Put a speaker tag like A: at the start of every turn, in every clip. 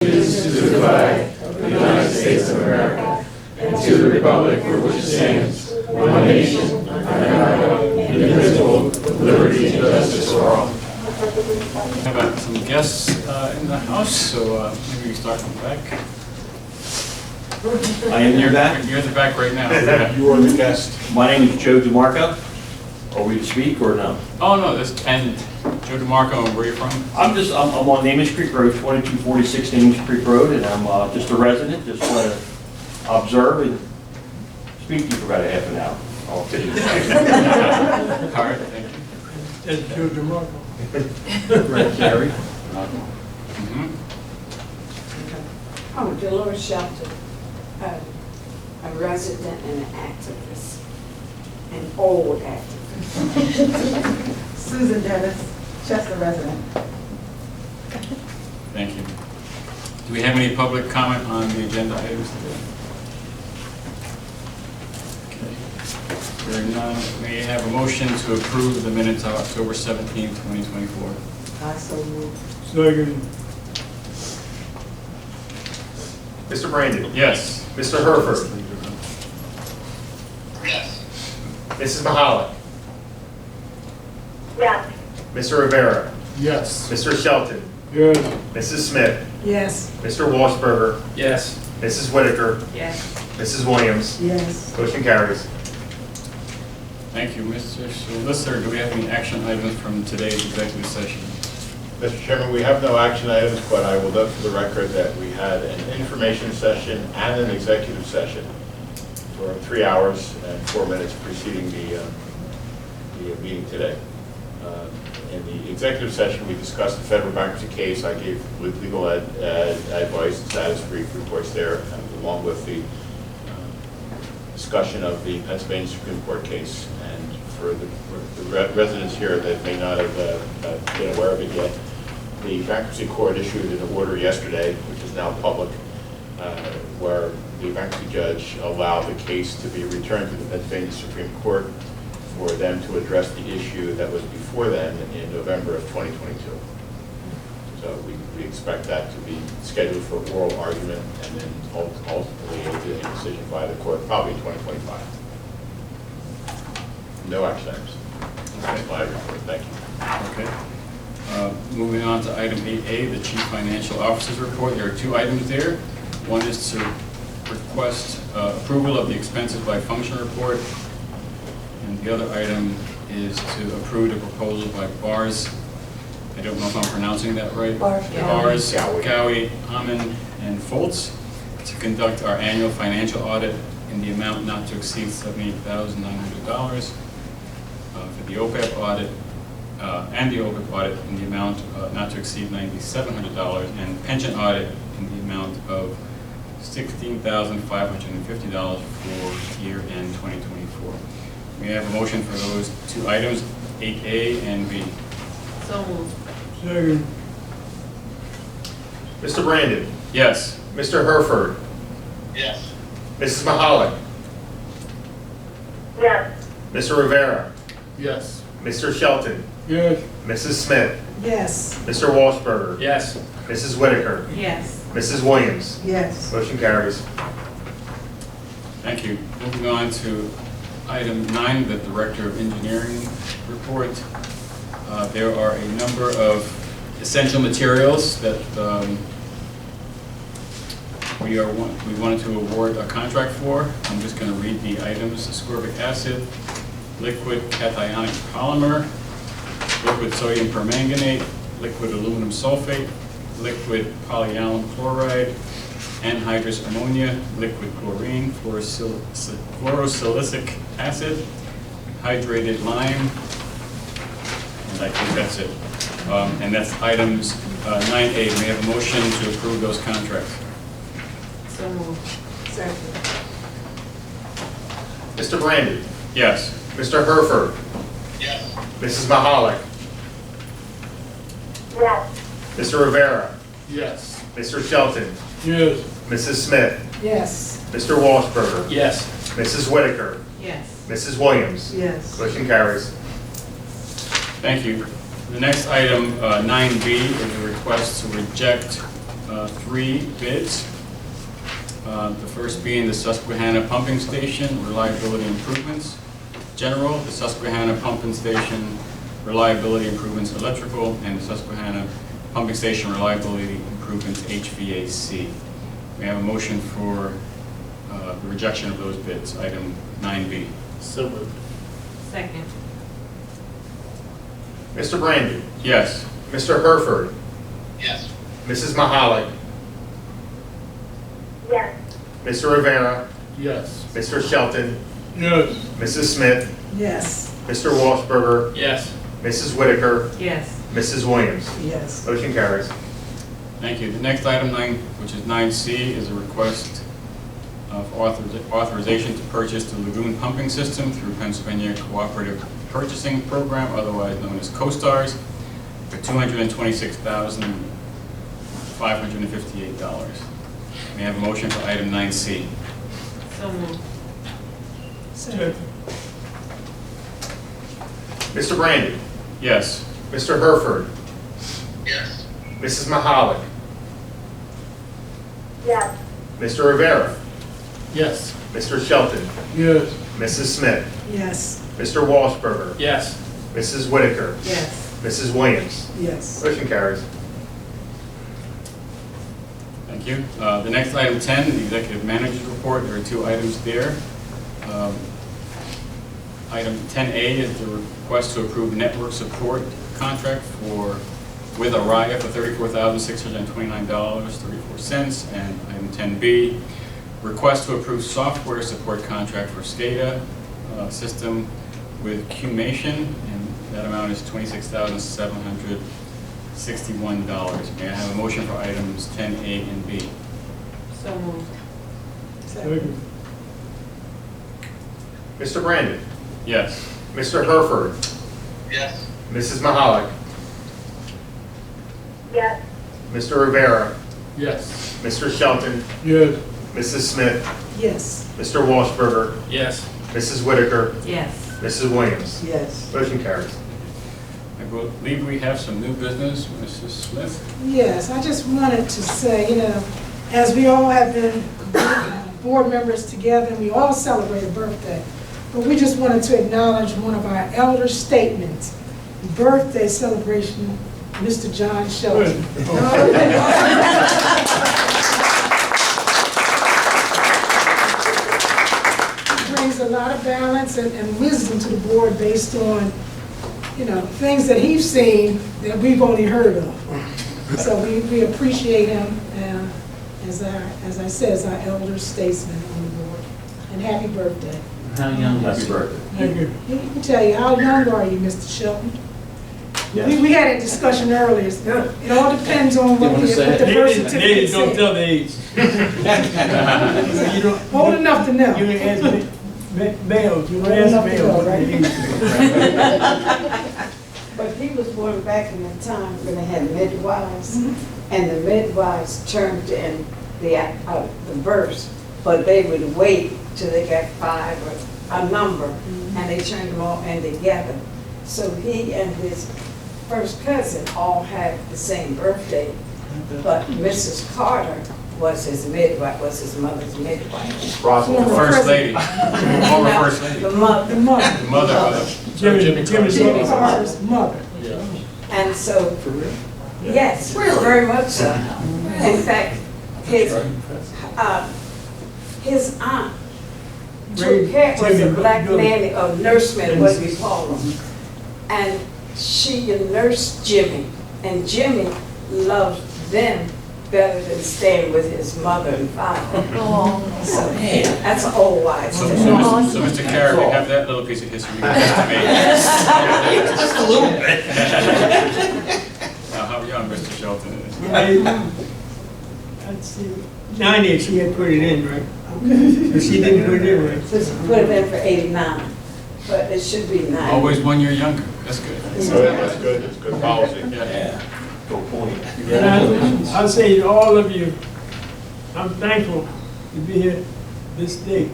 A: allegiance to the flag of the United States of America and to the republic for which it stands, one nation, under God, indivisible, with liberty and justice for all.
B: We have some guests in the house, so maybe we start from the back.
C: I am near that.
B: You're in the back right now.
C: You are the guest. My name is Joe DeMarco. Are we to speak or no?
B: Oh no, and Joe DeMarco, where are you from?
C: I'm on Namish Creek Road, 2246 Namish Creek Road, and I'm just a resident. Just want to observe and speak to you for about a half an hour. I'll take you.
B: All right, thank you.
D: That's Joe DeMarco.
C: Right, Gary.
E: Oh, Dolores Shelton, a resident and an activist, an old activist.
F: Susan Dennis, Chester resident.
B: Thank you. Do we have any public comment on the agenda items today? Okay. Hearing none, may I have a motion to approve the minutes of October 17, 2024?
E: I so moved.
D: Second.
G: Mr. Brandon.
B: Yes.
G: Mr. Herford.
H: Yes.
G: Mrs. Mahalik.
H: Yes.
G: Mr. Rivera.
D: Yes.
G: Mr. Shelton.
D: Yes.
G: Mrs. Smith.
E: Yes.
G: Mr. Washburger.
B: Yes.
G: Mrs. Whitaker.
E: Yes.
G: Mrs. Williams.
E: Yes.
G: Motion carries.
B: Thank you, Mr. Solicitor. Do we have any action items from today's executive session?
I: Mr. Chairman, we have no action items, but I will note for the record that we had an information session and an executive session for 3 hours and 4 minutes preceding the meeting today. In the executive session, we discussed the federal bankruptcy case. I gave legal advice and status brief reports there, along with the discussion of the Pennsylvania Supreme Court case. And for the residents here that may not have been aware of it yet, the bankruptcy court issued an order yesterday, which is now public, where the bankruptcy judge allowed the case to be returned to the Pennsylvania Supreme Court for them to address the issue that was before them in November of 2022. So we expect that to be scheduled for oral argument and then ultimately a decision by the court probably in 2025. No action items. That's my report. Thank you.
B: Okay. Moving on to item 8A, the Chief Financial Officer's report. There are 2 items there. One is to request approval of the expenses by function report, and the other item is to approve the proposal by BARS. I don't know if I'm pronouncing that right. BARS, Gowie, Hammond, and Foltz, to conduct our annual financial audit in the amount not to exceed $78,900 for the OPEB audit. And the OPEB audit in the amount not to exceed $9,700, and pension audit in the amount of $16,550 for year end 2024. We have a motion for those 2 items, 8A and B.
E: So moved.
D: Second.
G: Mr. Brandon.
B: Yes.
G: Mr. Herford.
H: Yes.
G: Mrs. Mahalik.
H: Yes.
G: Mr. Rivera.
D: Yes.
G: Mr. Shelton.
D: Yes.
G: Mrs. Smith.
E: Yes.
G: Mr. Washburger.
B: Yes.
G: Mrs. Whitaker.
E: Yes.
G: Mrs. Williams.
E: Yes.
G: Motion carries.
B: Thank you. Moving on to item 9, the Director of Engineering report. There are a number of essential materials that we wanted to award a contract for. I'm just going to read the items: ascorbic acid, liquid cationic polymer, liquid sodium permanganate, liquid aluminum sulfate, liquid polyalum chloride, anhydrous ammonia, liquid chlorine, fluorosilicic acid, hydrated lime, and I think that's it. And that's items 9A. May I have a motion to approve those contracts?
E: So moved. Second.
G: Mr. Brandon.
B: Yes.
G: Mr. Herford.
H: Yes.
G: Mrs. Mahalik.
H: Yes.
G: Mr. Rivera.
D: Yes.
G: Mr. Shelton.
D: Yes.
G: Mrs. Smith.
E: Yes.
G: Mr. Washburger.
B: Yes.
G: Mrs. Whitaker.
E: Yes.
G: Mrs. Williams.
E: Yes.
G: Motion carries.
B: Thank you. The next item, 9B, is a request to reject 3 bids. The first being the Susquehanna Pumping Station Reliability Improvements General, the Susquehanna Pumping Station Reliability Improvements Electrical, and the Susquehanna Pumping Station Reliability Improvements HVAC. We have a motion for the rejection of those bids, item 9B.
D: So moved.
E: Second.
G: Mr. Brandon,
B: Yes.
G: Mr. Herford,
H: Yes.
G: Mrs. Mahalik,
F: Yes.
G: Mr. Rivera,
D: Yes.
G: Mr. Shelton,
D: Yes.
G: Mrs. Smith,
F: Yes.
G: Mr. Walsberger,
D: Yes.
G: Mrs. Whitaker,
E: Yes.
G: Mrs. Williams.
F: Yes.
G: Motion carries.
B: Thank you. The next item, which is 9C, is a request of authorization to purchase the lagoon pumping system through Pennsylvania Cooperative Purchasing Program, otherwise known as CoStars, for $226,558. May I have a motion for item 9C?
E: So moved.
D: Second.
G: Mr. Brandon,
B: Yes.
G: Mr. Herford,
H: Yes.
G: Mrs. Mahalik,
F: Yes.
G: Mr. Rivera,
D: Yes.
G: Mr. Shelton,
D: Yes.
G: Mrs. Smith,
F: Yes.
G: Mr. Walsberger,
D: Yes.
G: Mrs. Whitaker,
E: Yes.
G: Mrs. Williams.
F: Yes.
G: Motion carries.
B: Thank you. The next item 10, the executive manager's report. There are 2 items there. Item 10A is the request to approve network support contract with Araya for $34,629.34. And item 10B, request to approve software support contract for SCADA system with Qmation, and that amount is $26,761. May I have a motion for items 10A and B?
E: So moved.
D: Second.
G: Mr. Brandon,
B: Yes.
G: Mr. Herford,
H: Yes.
G: Mrs. Mahalik,
F: Yes.
G: Mr. Rivera,
D: Yes.
G: Mr. Shelton,
D: Yes.
G: Mrs. Smith,
F: Yes.
G: Mr. Walsberger,
D: Yes.
G: Mrs. Whitaker,
E: Yes.
G: Mrs. Williams.
F: Yes.
G: Motion carries.
B: I believe we have some new business, Mrs. Smith.
J: Yes, I just wanted to say, as we all have been board members together, and we all celebrate a birthday, but we just wanted to acknowledge one of our elder statements, birthday celebration, Mr. John Shelton. He brings a lot of balance and wisdom to the board based on things that he's seen that we've only heard of. So we appreciate him, as I said, as our elder statesman on the board. And happy birthday.
C: How young? Happy birthday.
D: Thank you.
J: He can tell you, how young are you, Mr. Shelton? We had a discussion earlier. It all depends on what the birth certificate
D: Don't
J: said.
D: tell the age. You don't.
J: Old enough to know.
D: You ain't ask males, you
J: Old
D: ask
J: enough to know,
D: males.
J: right?
K: But he was born back in the time when they had midwives, and the midwives turned in the births, but they would wait till they got 5 or a number, and they turned them all in together. So he and his first cousin all had the same birthday, but Mrs. Carter was his midwife, was his mother's midwife.
G: Roswell.
B: First lady. Former first lady.
K: The mother.
J: The mother.
B: The mother of
D: Jimmy
J: Jimmy Carter's mother.
K: And so, yes, very much so. In fact, his aunt took care, was a black nanny, or nursemaid, what we call them. And she nursed Jimmy, and Jimmy loved them better than staying with his mother and father. So that's an old wives'
B: So,
K: tale.
B: so Mr. Carey, we have that little piece of history. Just a little bit. Now, how young Mr. Shelton is?
D: I'd say 90 she had put it in, right? But she didn't put it in, right?
K: So she put it in for 89, but it should be 90.
B: Always 1 year younger. That's good.
I: That's good, that's good, that's good policy.
B: Yeah.
C: Go point.
D: And I'll say to all of you, I'm thankful to be here this day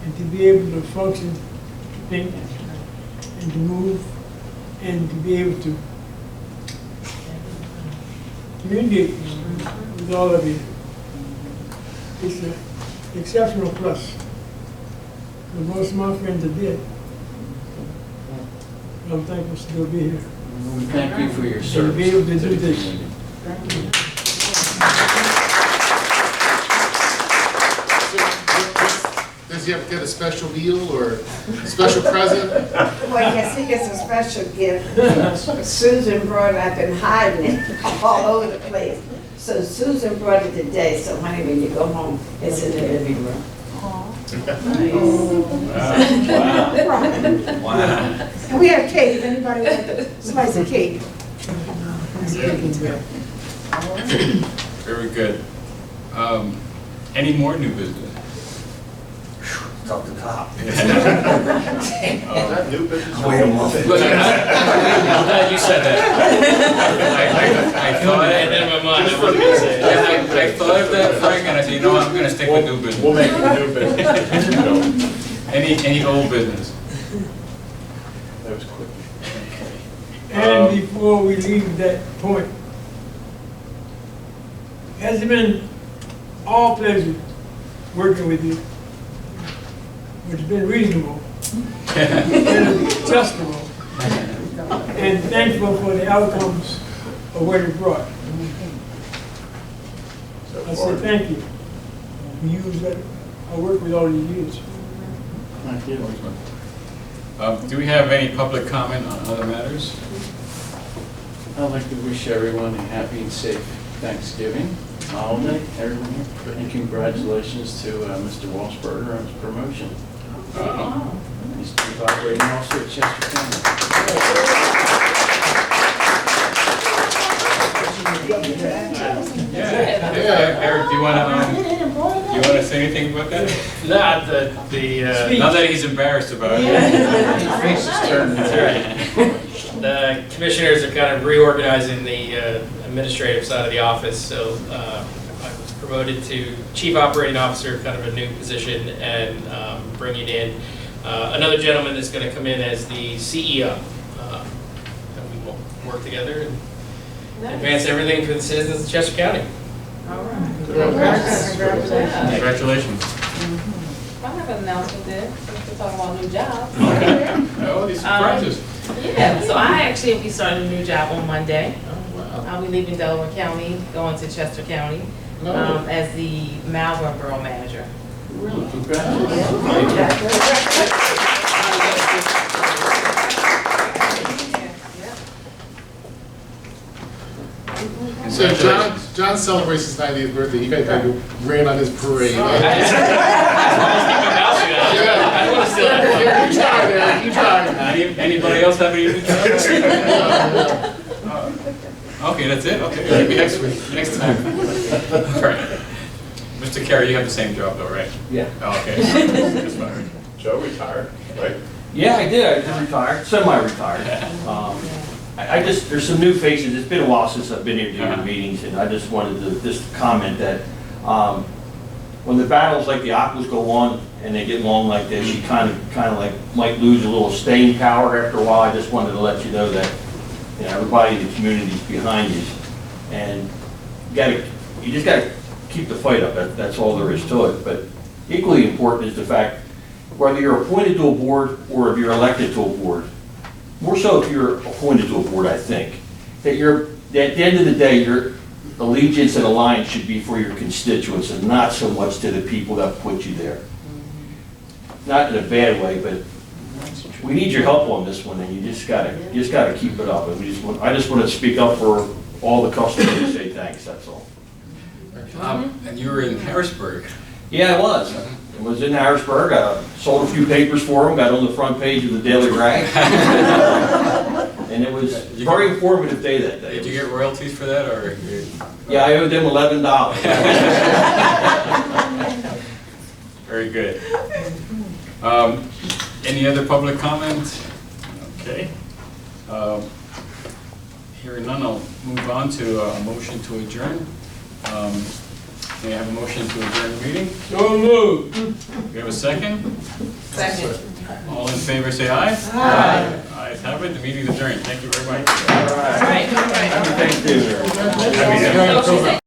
D: and to be able to function, to think, and to move, and to be able to communicate with with all of you. It's an exceptional plus. And most of my friends are dead. I'm thankful to still be here.
A: Thank you for your
D: And to
A: service.
D: be able to do this.
G: Does he have to get a special meal or a special present?
K: Well, yes, he gets a special gift. Susan brought it, I've been hiding it all over the place. So Susan brought it today, so honey, when you go home, it's in the living room.
A: Wow.
J: And we have cake, if anybody would like a slice of cake.
B: Very good. Any more new business?
C: Top to top.
I: Is that new business?
C: Wait a moment.
B: Look, I'm glad you said that. I thought,
A: And then in my mind, I wasn't gonna say it.
B: I thought of that, Frank, and I said, you know what, I'm gonna stick with new
I: We'll
B: business.
I: make it new business.
B: Any old business?
I: That was quick.
D: And before we leave that point, has it been all pleasure working with you? It's been reasonable, and adjustable, and thankful for the outcomes of what it brought.
I: So
D: I
I: far.
D: said thank you. We use that, I work with all these years.
A: Thank you.
B: Do we have any public comment on other matters?
A: I'd like to wish everyone a happy and safe Thanksgiving holiday, everyone here. And congratulations to Mr. Walshberger on his promotion. He's Chief Operating Officer at Chester County.
B: Yeah. Eric, do you wanna say anything about that?
L: Not
B: Not that he's embarrassed about it.
L: His face is turned. That's right. The commissioners are kind of reorganizing the administrative side of the office, so I was promoted to Chief Operating Officer, kind of a new position, and bringing in another gentleman that's going to come in as the CEO. And we will work together and advance everything for the citizens of Chester County.
E: All right. Congratulations.
B: Congratulations.
E: I have an announcement there, since we're talking about new jobs.
B: Oh, these surprises.
E: Yeah, so I actually will be starting a new job on Monday.
B: Oh, wow.
E: I'll be leaving Delaware County, going to Chester County, as the Malvern Borough Manager.
A: Really, congratulations.
G: So John celebrates his 90th birthday. You guys kind of ran on his parade.
L: I don't want to steal that.
G: Yeah, you tried, Eric. You tried.
B: Anybody else have any? Okay, that's it? Okay, maybe next week, next time. All right. Mr. Carey, you have the same job though, right?
C: Yeah.
B: Oh, okay. That's fine.
I: Joe retired, right?
C: Yeah, I did. I just retired, semi-retired. I just, there's some new faces. It's been a while since I've been here doing the meetings, and I just wanted to just comment that when the battles like the Aquas go on and they get long like this, you kind of like might lose a little staying power after a while. I just wanted to let you know that, you know, everybody in the community's behind you, and you just gotta keep the fight up. That's all there is to it. But equally important is the fact, whether you're appointed to a board or if you're elected to a board, more so if you're appointed to a board, I think, that at the end of the day, your allegiance and alliance should be for your constituents and not so much to the people that put you there. Not in a bad way, but we need your help on this one, and you just gotta keep it up. And I just want to speak up for all the customers and say thanks, that's all.
B: And you were in Harrisburg.
C: Yeah, I was. I was in Harrisburg, sold a few papers for them, got on the front page of the Daily Rag. And it was a very informative day that day.
B: Did you get royalties for that, or?
C: Yeah, I owed them $11.
B: Very good. Any other public comment? Okay. Hearing none, I'll move on to a motion to adjourn. May I have a motion to adjourn the meeting?
D: So moved.
B: We have a second?
E: Second.
B: All in favor, say aye.
J: Aye.
B: Ayes have it, the meeting is adjourned. Thank you very much.
E: All right, all right.
C: Thank you.
E: So she said